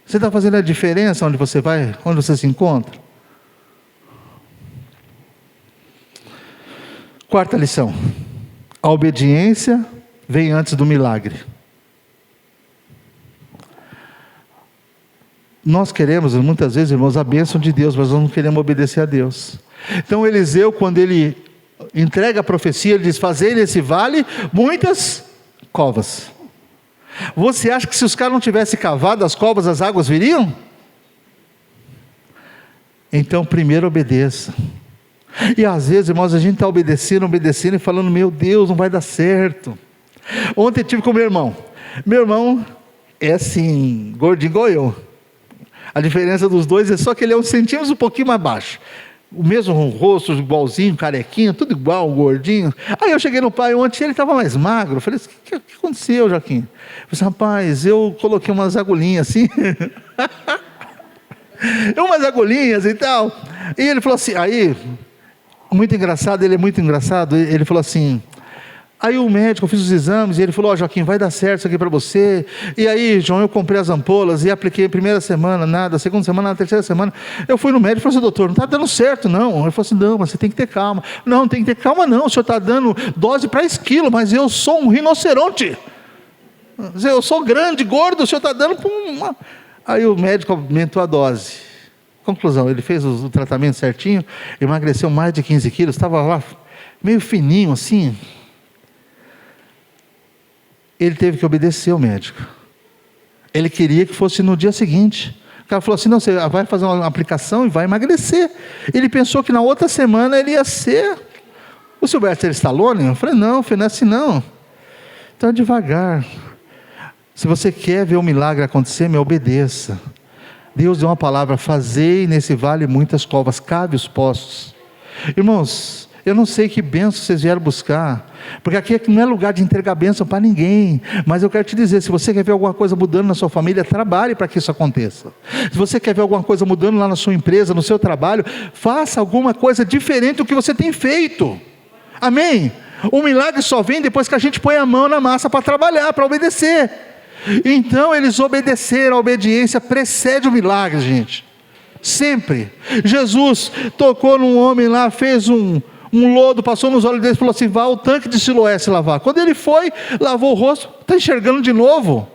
Você está fazendo a diferença onde você vai, onde você se encontra? Quarta lição. A obediência vem antes do milagre. Nós queremos, muitas vezes, irmãos, a bênção de Deus, mas nós não queremos obedecer a Deus. Então Eliseu, quando ele entrega a profecia, ele diz: fazei nesse vale muitas covas. Você acha que se os caras não tivessem cavado as covas, as águas viriam? Então primeiro obedeça. E às vezes, irmãos, a gente está obedecendo e falando: meu Deus, não vai dar certo. Ontem eu tive com meu irmão. Meu irmão é assim, gordinho igual eu. A diferença dos dois é só que ele é uns centímetros um pouquinho mais baixo. O mesmo rosto, igualzinho, carequinho, tudo igual, gordinho. Aí eu cheguei no pai ontem, ele estava mais magro. Eu falei: o que aconteceu, Joaquim? Eu falei: rapaz, eu coloquei umas agulhinhas assim. Umas agulhinhas e tal. E ele falou assim, aí, muito engraçado, ele é muito engraçado. Ele falou assim, aí o médico, eu fiz os exames, e ele falou: Joaquim, vai dar certo isso aqui para você. E aí, João, eu comprei as ampolas e apliquei a primeira semana, nada, a segunda semana, na terceira semana. Eu fui no médico e falei assim: doutor, não está dando certo não. Ele falou assim: não, mas você tem que ter calma. Não tem que ter calma não, o senhor está dando dose para esquilo, mas eu sou um rinoceronte. Eu sou grande, gordo, o senhor está dando para uma... Aí o médico aumentou a dose. Conclusão, ele fez o tratamento certinho, emagreceu mais de 15 quilos, estava lá meio fininho assim. Ele teve que obedecer ao médico. Ele queria que fosse no dia seguinte. O cara falou assim: não, você vai fazer uma aplicação e vai emagrecer. Ele pensou que na outra semana ele ia ser o Sylvester Stallone. Eu falei: não, filho, não é assim não. Então é devagar. Se você quer ver o milagre acontecer, me obedeça. Deus deu uma palavra: fazei nesse vale muitas covas, cave os poços. Irmãos, eu não sei que bênção vocês vieram buscar, porque aqui não é lugar de entregar bênção para ninguém, mas eu quero te dizer, se você quer ver alguma coisa mudando na sua família, trabalhe para que isso aconteça. Se você quer ver alguma coisa mudando lá na sua empresa, no seu trabalho, faça alguma coisa diferente do que você tem feito. Amém? O milagre só vem depois que a gente põe a mão na massa para trabalhar, para obedecer. Então eles obedeceram, a obediência precede o milagre, gente, sempre. Jesus tocou num homem lá, fez um lodo, passou nos olhos dele e falou assim: vá ao tanque de Siloé se lavar. Quando ele foi, lavou o rosto, está enxergando de novo.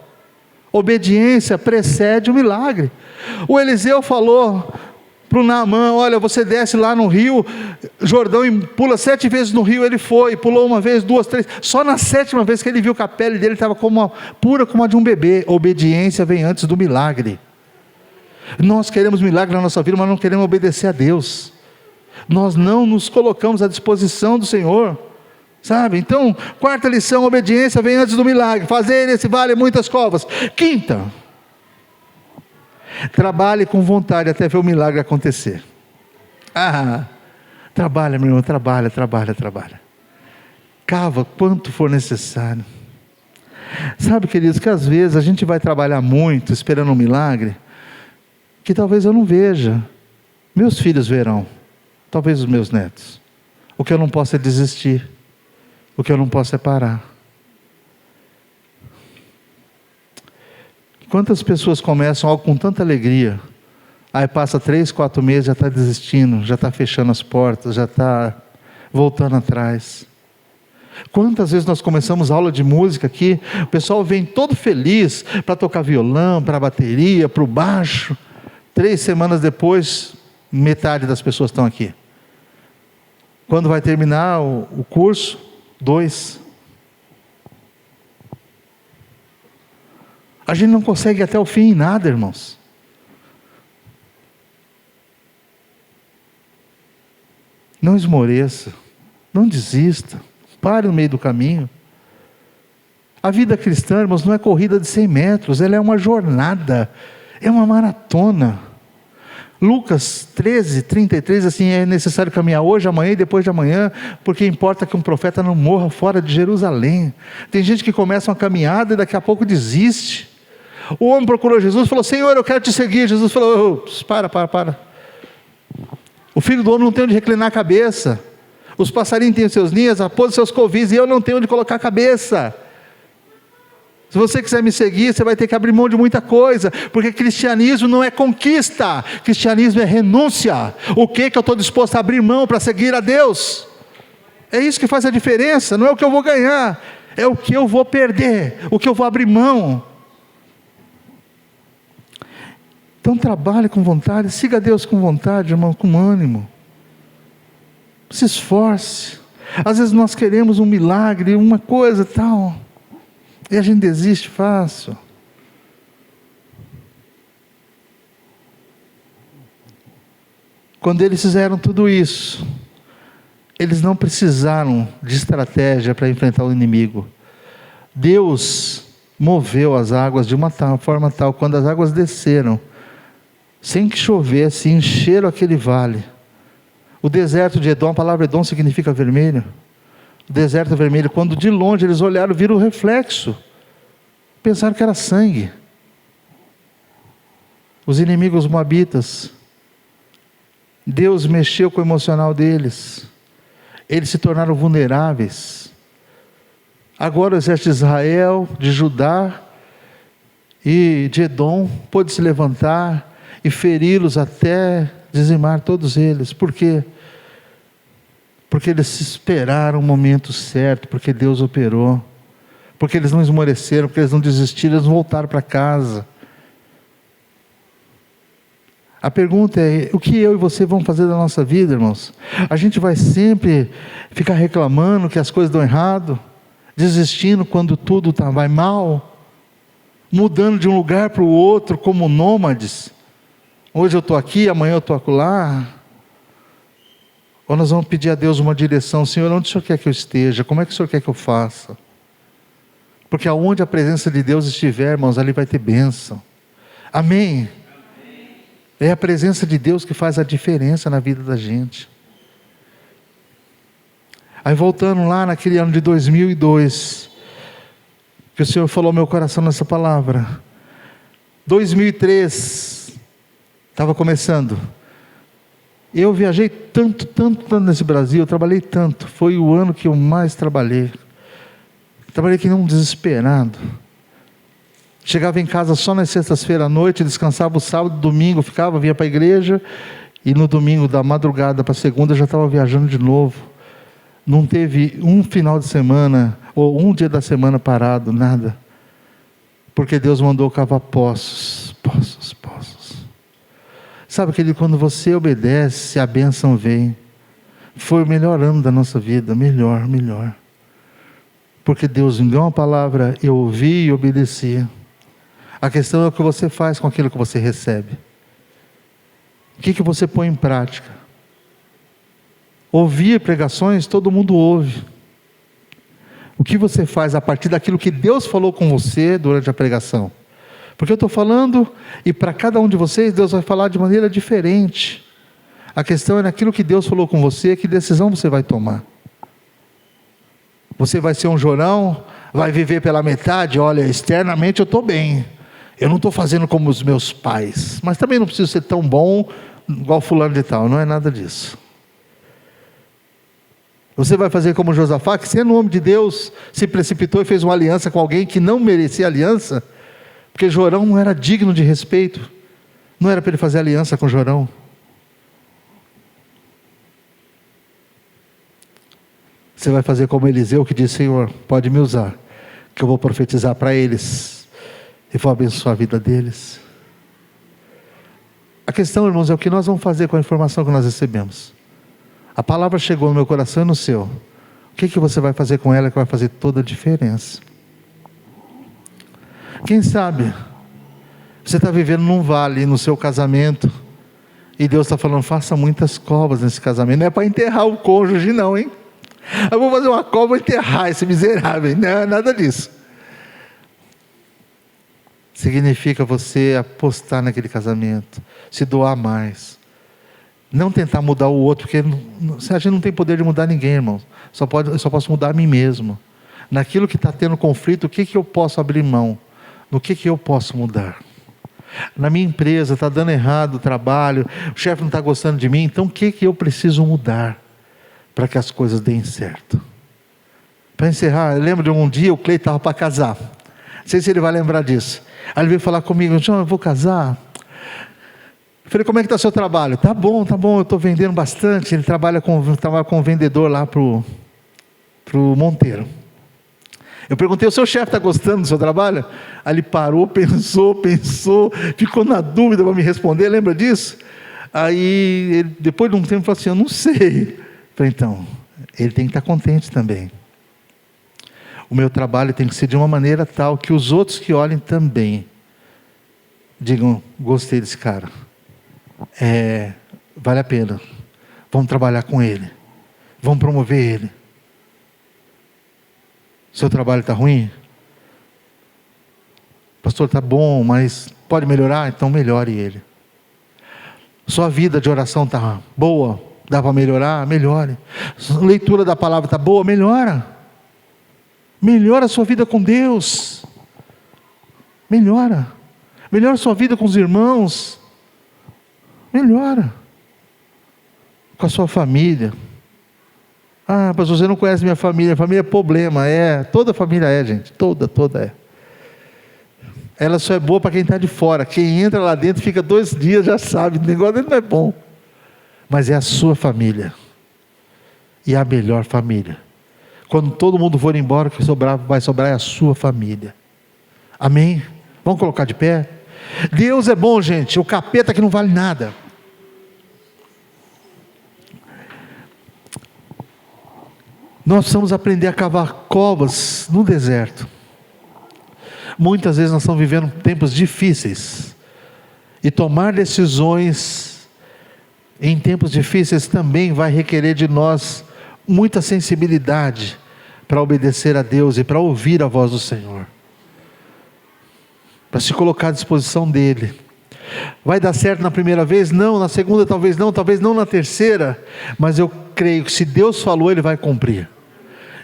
Obediência precede o milagre. O Eliseu falou para o Naamã: olha, você desce lá no rio Jordão e pula 7 vezes no rio. Ele foi, pulou uma vez, 2, 3, só na 7ª vez que ele viu que a pele dele estava pura como a de um bebê. Obediência vem antes do milagre. Nós queremos milagre na nossa vida, mas não queremos obedecer a Deus. Nós não nos colocamos à disposição do Senhor, sabe? Então, quarta lição: obediência vem antes do milagre. Fazer nesse vale muitas covas. Quinta, trabalhe com vontade até ver o milagre acontecer. Trabalha, meu irmão, trabalha. Cava quanto for necessário. Sabe, queridos, que às vezes a gente vai trabalhar muito esperando um milagre que talvez eu não veja. Meus filhos verão, talvez os meus netos. O que eu não posso é desistir, o que eu não posso é parar. Quantas pessoas começam algo com tanta alegria, aí passa 3, 4 meses, já está desistindo, já está fechando as portas, já está voltando atrás. Quantas vezes nós começamos aula de música aqui, o pessoal vem todo feliz para tocar violão, para bateria, para o baixo. 3 semanas depois, metade das pessoas estão aqui. Quando vai terminar o curso, 2. A gente não consegue ir até o fim em nada, irmãos. Não esmoreça, não desista, pare no meio do caminho. A vida cristã, irmãos, não é corrida de 100 metros, ela é uma jornada, é uma maratona. Lucas 13, 33, assim, é necessário caminhar hoje, amanhã e depois de amanhã, porque importa que um profeta não morra fora de Jerusalém. Tem gente que começa uma caminhada e daqui a pouco desiste. O homem procurou Jesus e falou: Senhor, eu quero te seguir. Jesus falou: para. O filho do homem não tem onde reclinar a cabeça. Os passarinhos têm os seus ninhos, a raposa os seus covis, e eu não tenho onde colocar a cabeça. Se você quiser me seguir, você vai ter que abrir mão de muita coisa, porque cristianismo não é conquista, cristianismo é renúncia. O que eu estou disposto a abrir mão para seguir a Deus? É isso que faz a diferença, não é o que eu vou ganhar, é o que eu vou perder, o que eu vou abrir mão. Então trabalhe com vontade, siga Deus com vontade, irmão, com ânimo. Se esforce. Às vezes nós queremos um milagre, uma coisa tal, e a gente desiste fácil. Quando eles fizeram tudo isso, eles não precisaram de estratégia para enfrentar o inimigo. Deus moveu as águas de uma forma tal, quando as águas desceram, sem que chovesse, encheram aquele vale. O deserto de Edom, a palavra Edom significa vermelho. O deserto vermelho, quando de longe eles olharam, viram o reflexo. Pensaram que era sangue. Os inimigos moabitas. Deus mexeu com o emocional deles. Eles se tornaram vulneráveis. Agora o exército de Israel, de Judá e de Edom pôde se levantar e feri-los até dizimar todos eles. Por quê? Porque eles esperaram o momento certo, porque Deus operou, porque eles não esmoreceram, porque eles não desistiram, eles voltaram para casa. A pergunta é: o que eu e você vamos fazer da nossa vida, irmãos? A gente vai sempre ficar reclamando que as coisas dão errado, desistindo quando tudo vai mal, mudando de um lugar para o outro como nômades? Hoje eu estou aqui, amanhã eu estou acolá. Ou nós vamos pedir a Deus uma direção: Senhor, onde o Senhor quer que eu esteja? Como é que o Senhor quer que eu faça? Porque aonde a presença de Deus estiver, irmãos, ali vai ter bênção. Amém? É a presença de Deus que faz a diferença na vida da gente. Aí voltando lá naquele ano de 2002, que o Senhor falou ao meu coração nessa palavra. 2003, estava começando. Eu viajei tanto nesse Brasil, eu trabalhei tanto. Foi o ano que eu mais trabalhei. Trabalhei que nem um desesperado. Chegava em casa só nas sextas-feiras à noite, descansava o sábado, domingo, vinha para a igreja, e no domingo, da madrugada para segunda, já estava viajando de novo. Não teve um final de semana, ou um dia da semana parado, nada. Porque Deus mandou cavar poços. Sabe, querido, quando você obedece, a bênção vem. Foi o melhor ano da nossa vida, melhor. Porque Deus me deu uma palavra, eu ouvi e obedeci. A questão é o que você faz com aquilo que você recebe. O que você põe em prática? Ouvir pregações, todo mundo ouve. O que você faz a partir daquilo que Deus falou com você durante a pregação? Porque eu estou falando, e para cada um de vocês, Deus vai falar de maneira diferente. A questão é naquilo que Deus falou com você, que decisão você vai tomar. Você vai ser um Jorão, vai viver pela metade? Olha, externamente eu estou bem, eu não estou fazendo como os meus pais, mas também não preciso ser tão bom igual fulano de tal, não é nada disso. Você vai fazer como Josafá, que sendo homem de Deus, se precipitou e fez uma aliança com alguém que não merecia aliança, porque Jorão não era digno de respeito, não era para ele fazer aliança com Jorão. Você vai fazer como Eliseu, que disse: Senhor, pode me usar, que eu vou profetizar para eles, e vou abençoar a vida deles. A questão, irmãos, é o que nós vamos fazer com a informação que nós recebemos. A palavra chegou no meu coração e no seu. O que você vai fazer com ela que vai fazer toda a diferença? Quem sabe você está vivendo num vale no seu casamento e Deus está falando: faça muitas covas nesse casamento. Não é para enterrar o cônjuge não, hein? Eu vou fazer uma cova e enterrar esse miserável. Não é nada disso. Significa você apostar naquele casamento, se doar mais, não tentar mudar o outro, porque a gente não tem poder de mudar ninguém, irmão. Eu só posso mudar a mim mesmo. Naquilo que está tendo conflito, o que eu posso abrir mão? No que eu posso mudar? Na minha empresa está dando errado o trabalho, o chefe não está gostando de mim, então o que eu preciso mudar para que as coisas deem certo? Para encerrar, eu lembro de um dia o Cleiton estava para casar, não sei se ele vai lembrar disso. Aí ele veio falar comigo: João, eu vou casar. Eu falei: como é que está o seu trabalho? Tá bom, eu estou vendendo bastante. Ele trabalha com um vendedor lá para o Monteiro. Eu perguntei: o seu chefe está gostando do seu trabalho? Aí ele parou, pensou, ficou na dúvida para me responder, lembra disso? Aí, ele, depois de um tempo, falou assim: eu não sei. Eu falei: então, ele tem que estar contente também. O meu trabalho tem que ser de uma maneira tal que os outros que olhem também digam: gostei desse cara, vale a pena, vamos trabalhar com ele, vamos promover ele. Seu trabalho está ruim? Pastor, está bom, mas pode melhorar? Então melhore ele. Sua vida de oração está boa? Dá para melhorar? Melhore. Leitura da palavra está boa? Melhora. Melhora a sua vida com Deus. Melhora a sua vida com os irmãos. Melhora. Com a sua família. Ah, pastor, você não conhece minha família. Família é problema. Toda família gente. Toda é. Ela só é boa para quem está de fora. Quem entra lá dentro fica 2 dias, já sabe, o negócio dentro não é bom. Mas é a sua família. E a melhor família. Quando todo mundo for embora, o que vai sobrar é a sua família. Amém? Vamos colocar de pé? Deus é bom, gente. O capeta que não vale nada. Nós precisamos aprender a cavar covas no deserto. Muitas vezes nós estamos vivendo tempos difíceis. E tomar decisões em tempos difíceis também vai requerer de nós muita sensibilidade para obedecer a Deus e para ouvir a voz do Senhor, para se colocar à disposição dEle. Vai dar certo na primeira vez? Não. Na segunda talvez não na terceira, mas eu creio que se Deus falou, Ele vai cumprir.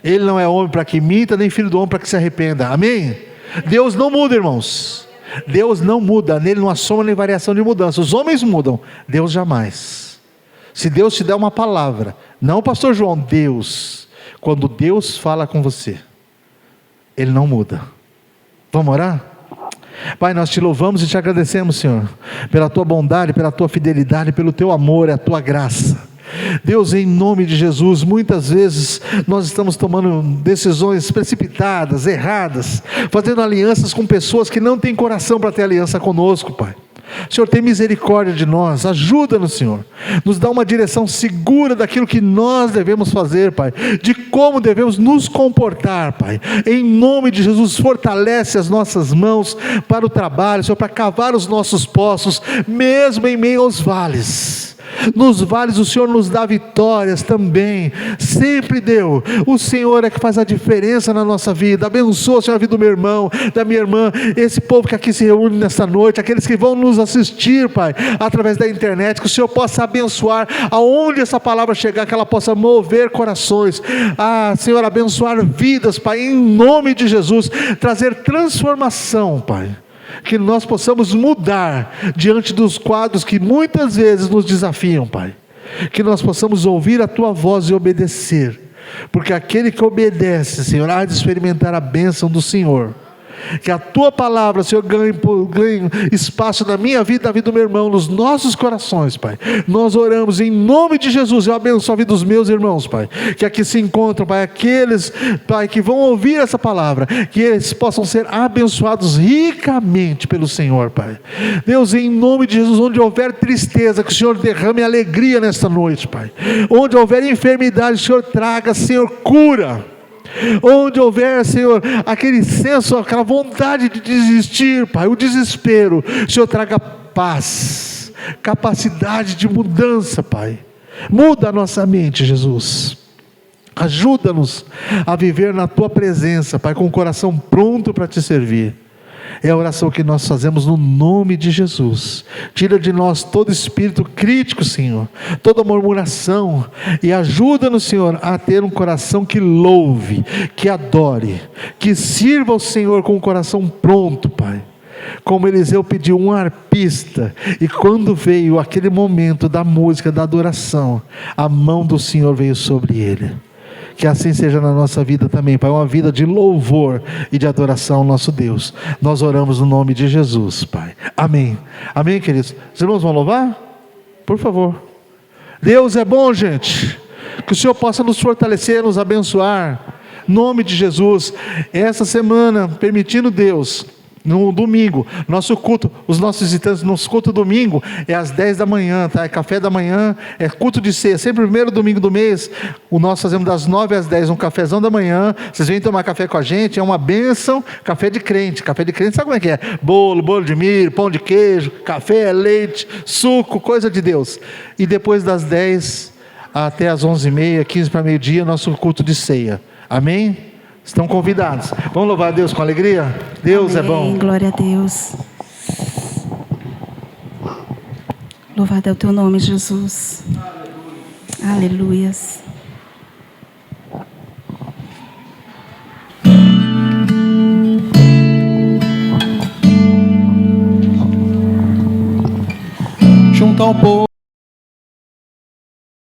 Ele não é homem para que minta, nem filho do homem para que se arrependa. Amém? Deus não muda, irmãos. Deus não muda, nele não há soma nem variação de mudança. Os homens mudam, Deus jamais. Se Deus te der uma palavra, não pastor João, Deus, quando Deus fala com você, Ele não muda. Vamos orar? Pai, nós te louvamos e te agradecemos, Senhor, pela tua bondade, pela tua fidelidade, pelo teu amor e a tua graça. Deus, em nome de Jesus, muitas vezes nós estamos tomando decisões precipitadas, erradas, fazendo alianças com pessoas que não têm coração para ter aliança conosco, Pai. Senhor, tem misericórdia de nós, ajuda-nos, Senhor, nos dá uma direção segura daquilo que nós devemos fazer, Pai, de como devemos nos comportar, Pai, em nome de Jesus. Fortalece as nossas mãos para o trabalho, Senhor, para cavar os nossos poços, mesmo em meio aos vales. Nos vales o Senhor nos dá vitórias também, sempre deu. O Senhor é que faz a diferença na nossa vida. Abençoa, Senhor, a vida do meu irmão, da minha irmã, esse povo que aqui se reúne nesta noite, aqueles que vão nos assistir, Pai, através da internet, que o Senhor possa abençoar, aonde essa palavra chegar, que ela possa mover corações, Senhor, abençoar vidas, Pai, em nome de Jesus, trazer transformação, Pai, que nós possamos mudar diante dos quadros que muitas vezes nos desafiam, Pai, que nós possamos ouvir a Tua voz e obedecer, porque aquele que obedece, Senhor, há de experimentar a bênção do Senhor, Que a tua palavra, Senhor, ganhe espaço na minha vida, na vida do meu irmão, nos nossos corações, Pai. Nós oramos em nome de Jesus. Eu abençoo a vida dos meus irmãos, Pai, que aqui se encontram, Pai, aqueles, Pai, que vão ouvir essa palavra, que eles possam ser abençoados ricamente pelo Senhor, Pai. Deus, em nome de Jesus, onde houver tristeza, que o Senhor derrame alegria nesta noite, Pai. Onde houver enfermidade, o Senhor traga, Senhor, cura. Onde houver, Senhor, aquele senso, aquela vontade de desistir, Pai, o desespero, o Senhor traga paz, capacidade de mudança, Pai. Muda a nossa mente, Jesus. Ajuda-nos a viver na tua presença, Pai, com o coração pronto para te servir. É a oração que nós fazemos no nome de Jesus. Tira de nós todo espírito crítico, Senhor, toda murmuração, e ajuda-nos, Senhor, a ter um coração que louve, que adore, que sirva ao Senhor com o coração pronto, Pai. Como Eliseu pediu um arpista, e quando veio aquele momento da música, da adoração, a mão do Senhor veio sobre ele. Que assim seja na nossa vida também, Pai, uma vida de louvor e de adoração ao nosso Deus. Nós oramos no nome de Jesus, Pai. Amém. Amém, queridos. Os irmãos vão louvar? Por favor. Deus é bom, gente. Que o Senhor possa nos fortalecer, nos abençoar. Em nome de Jesus. Essa semana, permitindo Deus, no domingo, nosso culto, os nossos visitantes, nosso culto domingo é às 10 da manhã, tá? É café da manhã, é culto de ceia, sempre o primeiro domingo do mês. O nós fazemos das 9 às 10, um cafezão da manhã. Vocês vêm tomar café com a gente, é uma bênção. Café de crente, sabe como é que é? Bolo de milho, pão de queijo, café, leite, suco, coisa de Deus. E depois das 10 até as 11h30, 15 para meio-dia, nosso culto de ceia. Amém? Estão convidados. Vamos louvar a Deus com alegria? Deus Amém. É bom. Glória a Deus. Louvado é o teu nome, Jesus. Aleluias. Junto ao povo.